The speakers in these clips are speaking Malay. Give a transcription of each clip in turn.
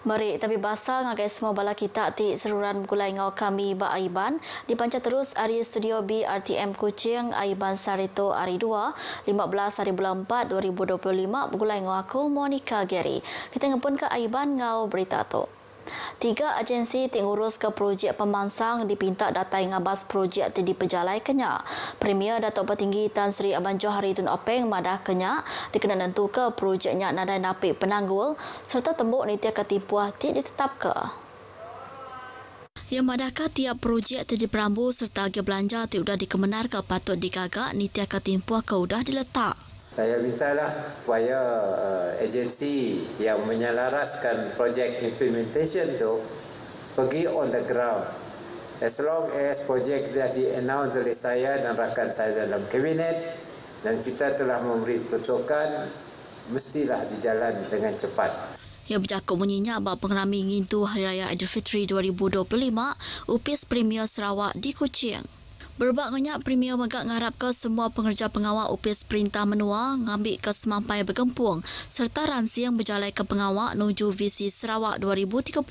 Mari tapi basa ngagai semua bala kita ti seruran gulai ngau kami ba Aiban dipanca terus ari studio BRTM Kuching Aiban Sarito hari 2 15 hari bulan 4 2025 bergulai ngau aku Monica Gary. Kita ngepun ke Aiban ngau berita tu. 3 agensi ngurus ke projek pemansang dipinta datai ngabas projek ti dipejalai Kenya. Premier Datuk Petinggi Tan Sri Aban Johari Tun Openg madah Kenya dikena nentu ke projeknya nadai napi penanggul serta tembuk nitia ketipuah ti ditetap ke. Yang madahkah tiap projek ti diperambu serta agak belanja ti udah dikemenar ke patut digagak nitia ketimpuah ke udah diletak. Saya mintalah supaya agensi yang menyelaraskan projek implementation tu pergi on the ground. As long as projek dah di-announce oleh saya dan rakan saya dalam kabinet dan kita telah memberi peruntukan, mestilah dijalan dengan cepat. Ia bercakap menyenyak bahawa pengerami ngintu Hari Raya Aidilfitri 2025 UPIS Premier Sarawak di Kuching. Berbagainya Premier megak ngarap ke semua pengerja pengawal UPIS Perintah Menua ngambil ke semampai bergempung serta ransiang berjalai ke pengawal menuju visi Sarawak 2030.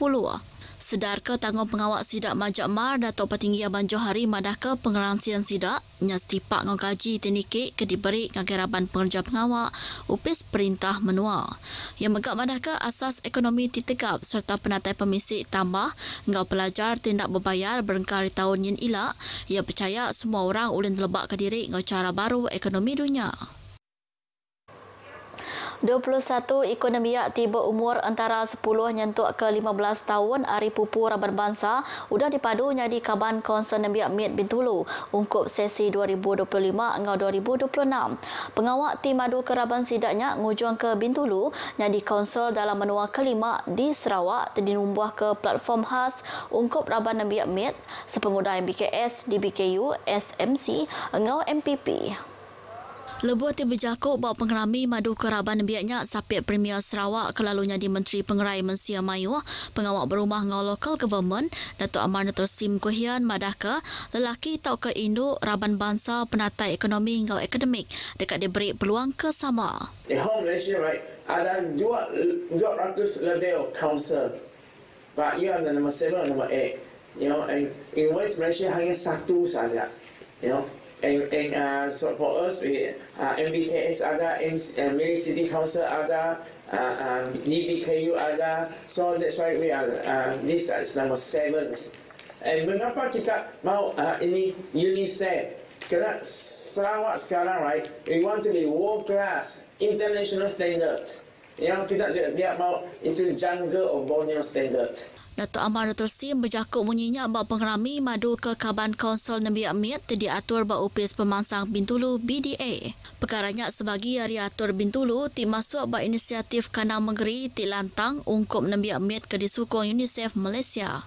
Sedar ke tanggung pengawal sidak Majak Mar Datuk Petinggi Aban Johari madah ke pengeransian sidak nya setipak ngau gaji tinikik ke diberi ngageraban pengerja pengawal UPIS Perintah Menua. Yang megak madah ke asas ekonomi ditegap serta penatai pemisik tambah ngau pelajar tindak berbayar berengkar tahun yen ilak. Ia percaya semua orang ulin telebak ke diri ngau cara baru ekonomi dunia. 21 ekonomi tiba umur antara 10 nyentuk ke 15 tahun Hari Pupu Raban Bangsa udah dipadu nyadi Kaban Konsern Nembiak Mit Bintulu ungkup sesi 2025 ngau 2026. Pengawak tim madu ke Raban sidaknya ngujung ke Bintulu nyadi konsol dalam menua kelima di Sarawak terdinumbuh ke platform khas ungkup Raban Nembiak Mit sepengudah MBKS, DBKU, SMC ngau MPP. Lebuh ti berjakuk bahawa pengerami madu keraban biaknya sapit Premier Sarawak kelalunya di Menteri Pengerai Mensia Mayu, pengawak berumah ngau local government, Datuk Amar Nur Sim Kuhian madah ke lelaki tau ke induk Raban Bangsa penatai ekonomi ngau akademik dekat diberi peluang ke sama. Di home Malaysia, right, ada 200 lebih council. Pak, ia ada nombor 7, nombor 8. You know, and in West Malaysia hanya satu saja. You know. So for us, we MBKS ada, Miri City Council ada, DBKU ada. So that's why we are this is number 7. And mengapa kita mau ini UNICEF? Kerana Sarawak sekarang, right? We want to be world class, international standard. Yang tidak dia mau itu jungle of Borneo standard. Datuk Amar Nur Sim berjakuk menyenyak bahawa pengerami madu ke Kaban Konsol Nembiak Mit diatur bahawa UPIS Pemansang Bintulu BDA. Perkaranya sebagi hari atur Bintulu ti masuk bahawa inisiatif Kanang Menggeri ti lantang ungkup Nembiak Mit ke disukung UNICEF Malaysia.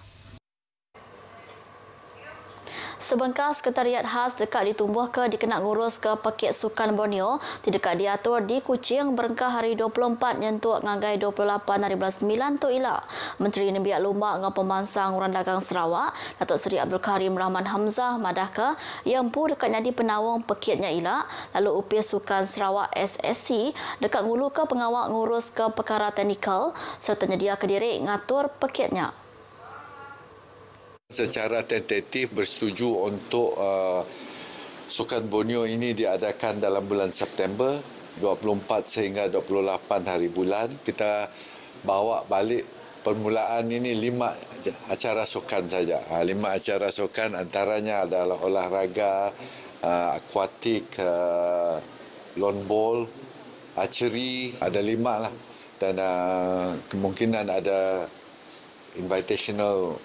Sebengkah sekretariat khas dekat ditumbuh ke dikenak ngurus ke Pekik Sukan Borneo di dekat diatur di Kuching berengkah hari 24 nyentuk ngagai 28 hari bulan 9 tu ilak. Menteri Nembiak Lumbak ngau Pemansang Urang Dagang Sarawak Datuk Seri Abdul Karim Rahman Hamzah madah ke yang pu dekat nyadi penawang pekitnya ilak lalu UPIS Sukan Sarawak SSC dekat ngulu ke pengawak ngurus ke perkara teknikal serta nyedia ke diri ngatur pekitnya. Secara tentatif bersetuju untuk Sukan Borneo ini diadakan dalam bulan September 24 sehingga 28 hari bulan. Kita bawa balik permulaan ini 5 acara sukan saja. 5 acara sukan antaranya adalah olahraga, akuatik, lawn ball, archery, ada 5 lah. Dan kemungkinan ada invitational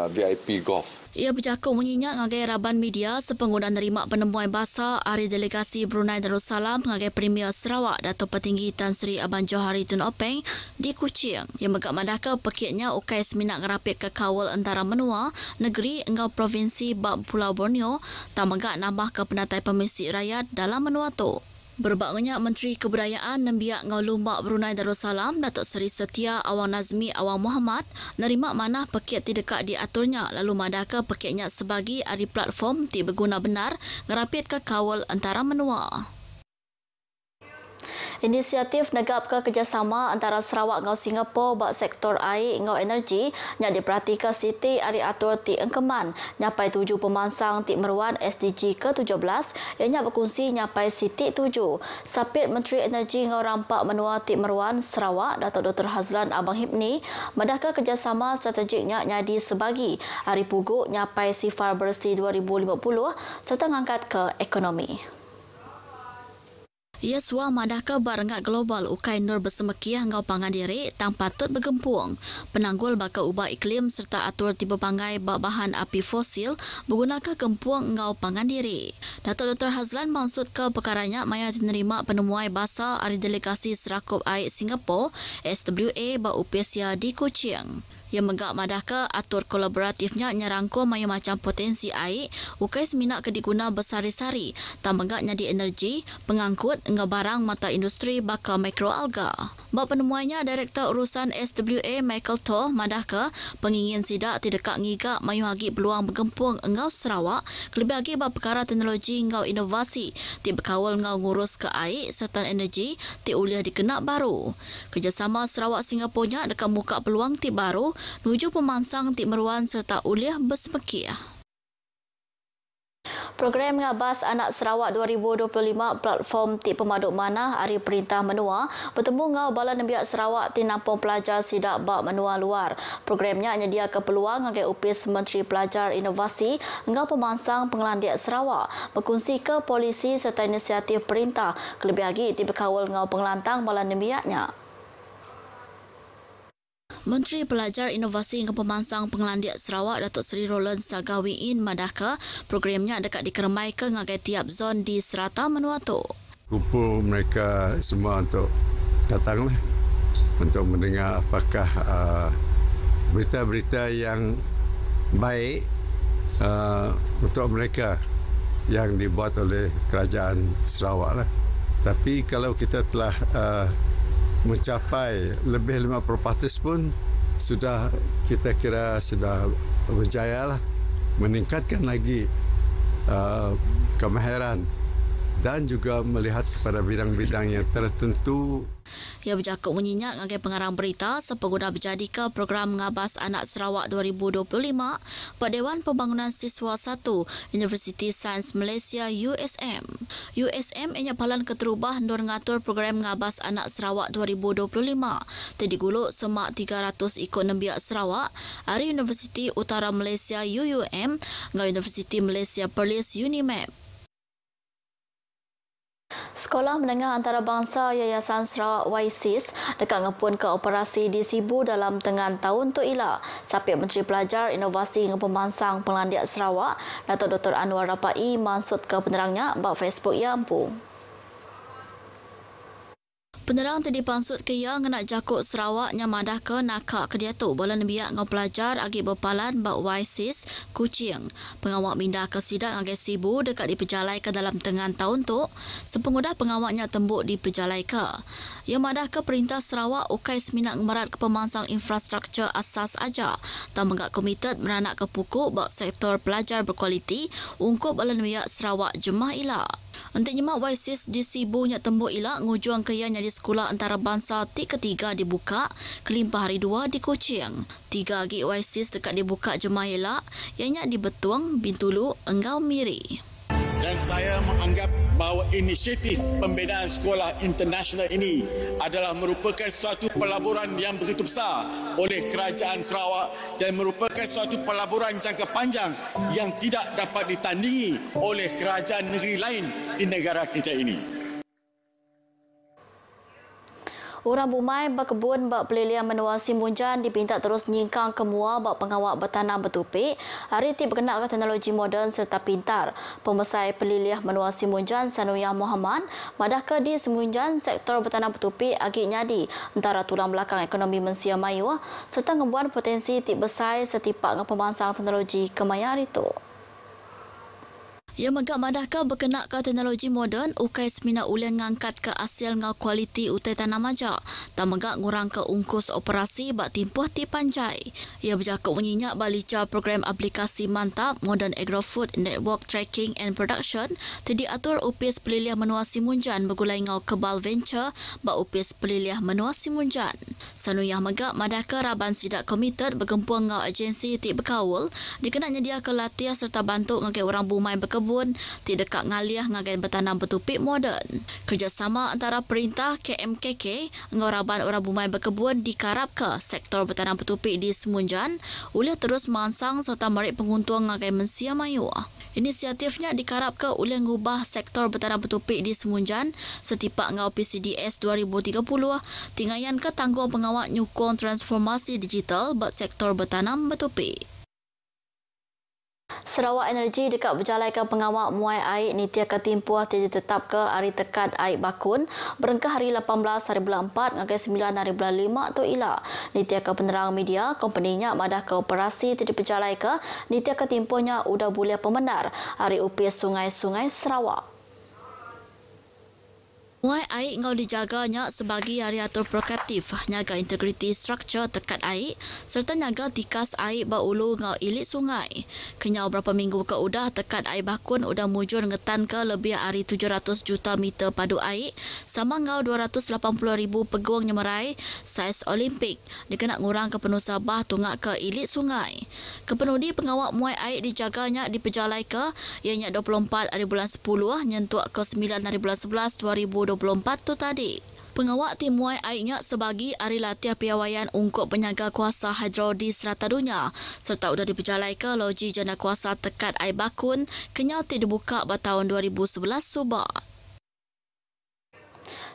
VIP golf. Ia bercakap menyenyak ngagai Raban Media sepengguna nerima penemuan bahasa Ahli Delegasi Brunei Darussalam ngagai Premier Sarawak Datuk Petinggi Tan Sri Aban Johari Tun Openg di Kuching. Yang megak madah ke pekitnya ukai seminat ngerapit ke kawal antara menua negeri engau provinsi bab Pulau Borneo tak megak nambah ke penatai pemisik rakyat dalam menua tu. Berbagainya Menteri Kebudayaan Nembiak Ngau Lumbak Brunei Darussalam Datuk Seri Setia Awang Nazmi Awang Muhammad nerima manah pekit ti dekat diaturnya lalu madah ke pekitnya sebagi ari platform ti berguna benar ngerapit ke kawal antara menua. Inisiatif negap ke kerjasama antara Sarawak dengan Singapura bak sektor air dengan energi yang diperhatikan Siti Ari Atur Ti Engkeman nyapai 7 pemansang Ti Meruan SDG ke-17 yang berkongsi nyapai Siti 7. Sapit Menteri Energi dengan Rampak Menua Ti Meruan Sarawak Datuk Dr. Hazlan Abang Hipni mendahkan kerjasama strategiknya nyadi sebagi hari puguk nyapai sifar bersih 2050 serta mengangkat ke ekonomi. Ia suah madahkan barengat global ukai nur bersemekiah ngau pangan diri tang patut bergempung. Penanggul bakal ubah iklim serta atur tiba pangai bak bahan api fosil menggunakan gempuang ngau pangan diri. Datuk Dr. Hazlan maksud ke perkaranya maya menerima penemuai bahasa dari delegasi Serakup Air Singapura SWA bak Upesia di Kuching. Yang megak madahka atur kolaboratifnya nyerangkul maya macam potensi air ukai seminak ke diguna bersari-sari tak megak nyadi energi pengangkut dengan barang mata industri bakal mikroalga. Bak penemuannya Direktur Urusan SWA Michael Toh madahka pengingin sidak tidak ngigak mayu hagi peluang bergempung engau Sarawak kelebih lagi bak perkara teknologi engau inovasi ti berkawal engau ngurus ke air serta energi ti uliah dikenak baru. Kerjasama Sarawak Singaporanya dekat muka peluang ti baru nuju pemansang Ti Meruan serta uliah bersemekiah. Program Ngabas Anak Sarawak 2025 platform Ti Pemaduk Manah Hari Perintah Menua bertemu ngau Balan Nembiak Sarawak Ti nampung pelajar sidak bak menua luar. Programnya nyedia ke peluang ngagai upis Menteri Pelajar Inovasi ngau pemansang Pengelandiak Sarawak berkongsi ke polisi serta inisiatif perintah kelebih lagi ti berkawal ngau pengelantang Balan Nembiaknya. Menteri Pelajar Inovasi dan Pemansang Pengelandiak Sarawak Datuk Seri Roland Sagawiin madahka programnya dekat dikermai ke ngagai tiap zon di serata menua tu. Kumpul mereka semua untuk datanglah untuk mendengar apakah berita-berita yang baik untuk mereka yang dibuat oleh kerajaan Sarawak lah. Tapi kalau kita telah mencapai lebih 50% pun sudah kita kira sudah berjaya lah meningkatkan lagi kemahiran dan juga melihat pada bidang-bidang yang tertentu. Ia bercakap menyenyak ngagai pengarang berita sepeguna berjadi ke program Ngabas Anak Sarawak 2025 pada Dewan Pembangunan Siswa 1 Universiti Sains Malaysia USM. USM ianya palan keterubah nur ngatur program Ngabas Anak Sarawak 2025. Tadi guluk semak 300 ikut Nembiak Sarawak dari Universiti Utara Malaysia UUM dengan Universiti Malaysia Perlis UNIMAP. Sekolah Menengah Antarabangsa Yayasan Sarawak YSIS dekat ngepun ke operasi di Sibu dalam tengah tahun tu ila. Sapit Menteri Pelajar Inovasi dan Pemansang Pengelandiak Sarawak Datuk Dr. Anwar Rapai maksud ke penerangnya bak Facebook ia ampu. Penerang tadi pansut ke ia ngenak jakut Sarawak yang madah ke nakak ke dia tu bola nembiak ngau pelajar agi berpalan bak YSIS Kuching. Pengawak mindah ke sidak ngagai Sibu dekat diperjalai ke dalam tengah tahun tu sepengudah pengawaknya tembuk diperjalai ke. Ia madah ke perintah Sarawak ukai seminat ngemerat ke pemansang infrastruktur asas aja dan menggak komited meranak ke pukuk bak sektor pelajar berkualiti ungkup bola nembiak Sarawak Jemah Ila. Untuk nyemak YSIS di Sibu nyak tembuk ila ngujuang ke ia nyadi sekolah antarabangsa ti ketiga dibuka kelimpah hari 2 di Kuching. 3 lagi YSIS dekat dibuka Jemah Ila yang nyak di Betuang, Bintulu, Engau Miri. Dan saya menganggap bahawa inisiatif pembinaan sekolah internasional ini adalah merupakan suatu pelaburan yang begitu besar oleh kerajaan Sarawak dan merupakan suatu pelaburan jangka panjang yang tidak dapat ditandingi oleh kerajaan negeri lain di negara kita ini. Orang Bumai berkebun bak pelilian menua Simunjan dipinta terus nyingkang kemua bak pengawak bertanam bertupik. Hari ti berkenaan teknologi moden serta pintar. Pemesai pelilian menua Simunjan Sanuyah Muhammad madah ke di Simunjan sektor bertanam bertupik agi nyadi antara tulang belakang ekonomi Mensia Mayu serta ngebuat potensi ti besar setipak dengan pemansang teknologi kemayar itu. Ia megak madah ke berkenak ke teknologi moden, ukai semina ulian ngangkat ke hasil ngau kualiti utai tanam majak. Tak megak ngurang ke ungkus operasi bak timpuh ti panjai. Ia berjakuk menginyak balica program aplikasi mantap Modern Agrofood Network Tracking and Production tadi atur upis peliliah menua Simunjan bergulai ngau kebal venture bak upis peliliah menua Simunjan. Sanuyah megak madah ke raban sidak komited bergempur ngau agensi ti berkawul dikenak nyedia ke latiah serta bantu ngagai orang bumai berkebun ti dekat ngaliah ngagai bertanam bertupik moden. Kerjasama antara perintah KMKK ngau raban orang bumai berkebun dikarap ke sektor bertanam bertupik di Semunjan uliah terus mansang serta merik penguntung ngagai mensia mayu. Inisiatifnya dikarap ke uliah ngubah sektor bertanam bertupik di Semunjan setipak ngau PCDS 2030 tingayan ke tanggung pengawal nyukong transformasi digital buat sektor bertanam bertupik. Sarawak Energy dekat berjalankan pengawal muai air nitia ketimpuh ditetap ke hari tekad air bakun berengkah hari 18 hari bulan 4 ngagai 9 hari bulan 5 tu ila. Nitia ke penerang media kompaninya madah ke operasi tidak berjalan ke nitia ketimpuhnya udah boleh pemenar hari upis sungai-sungai Sarawak. Muai air ngau dijaganya sebagai ariatur proaktif, nyaga integriti struktur tekat air serta nyaga tikas air baulu ngau ilik sungai. Kenyau berapa minggu ke udah tekat air bakun udah mujur ngetan ke lebih dari 700 juta meter padu air sama ngau 280,000 peguang nyemerai saiz Olimpik dikenak ngurang ke penuh Sabah tungak ke ilik sungai. Kepenudi pengawal muai air dijaganya diperjalai ke ianya 24 hari bulan 10 nyentuak ke 9 hari bulan 11 2024 tu tadi. Pengawal tim muai airnya sebagai hari latihan piawaian ungkup penyaga kuasa hidro di serata dunia serta sudah diperjalai ke loji jana kuasa tekat air bakun kenyau dibuka pada tahun 2011 subak.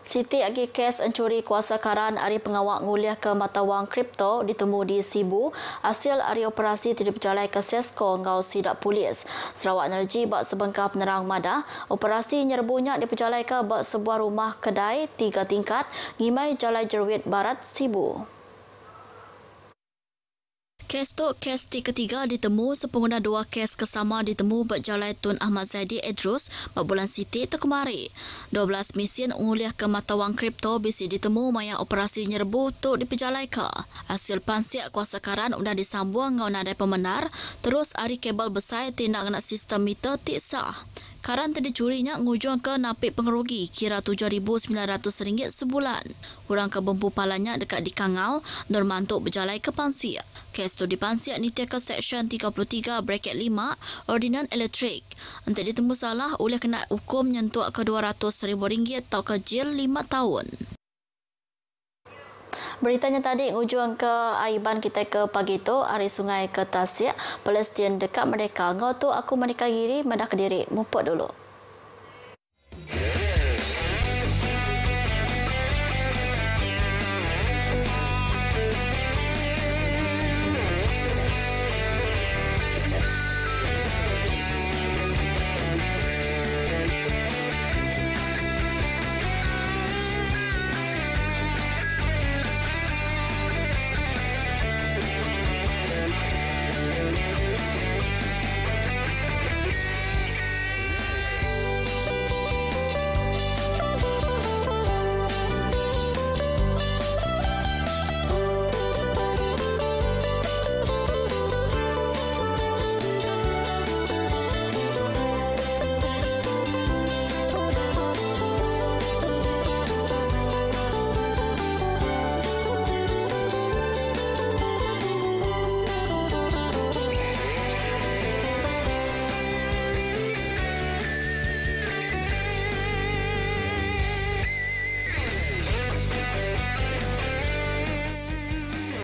Siti agi kes encuri kuasa karan hari pengawal nguliah ke mata wang kripto ditemu di Sibu hasil hari operasi tidak berjalan ke Sesko ngau sidak polis. Sarawak Energy bak sebengkah penerang madah operasi nyerbunya diperjalan ke bak sebuah rumah kedai 3 tingkat ngimai Jalan Jeruit Barat Sibu. Kes tu kes ketiga ditemu sepengguna 2 kes kesama ditemu berjalai Tun Ahmad Zaidi Edrus bulan Siti tu kemari. 12 mesin nguliah ke mata wang kripto bisi ditemu maya operasi nyerbu tu diperjalai ke. Hasil pansiak kuasa karan udah disambung ngau nadai pemenar terus ari kabel besar tindak kena sistem meter tik sah. Karan tadi curinya ngujung ke napik pengerugi kira RM7,900 sebulan. Urang ke bempu palanya dekat di Kangau, Normantuk berjalai ke Pansiak. Kes tu dipansiak nitia ke Seksyen 33 bracket 5 Ordinan Elektrik. Untuk ditemu salah, oleh kena hukum nyentuh ke RM200,000 atau ke jil 5 tahun. Beritanya tadi ngujung ke aiban kita ke pagi tu hari sungai ke Tasik Palestin dekat Merdeka. Ngau tu aku Merdeka Giri Medah Kediri. Muput dulu.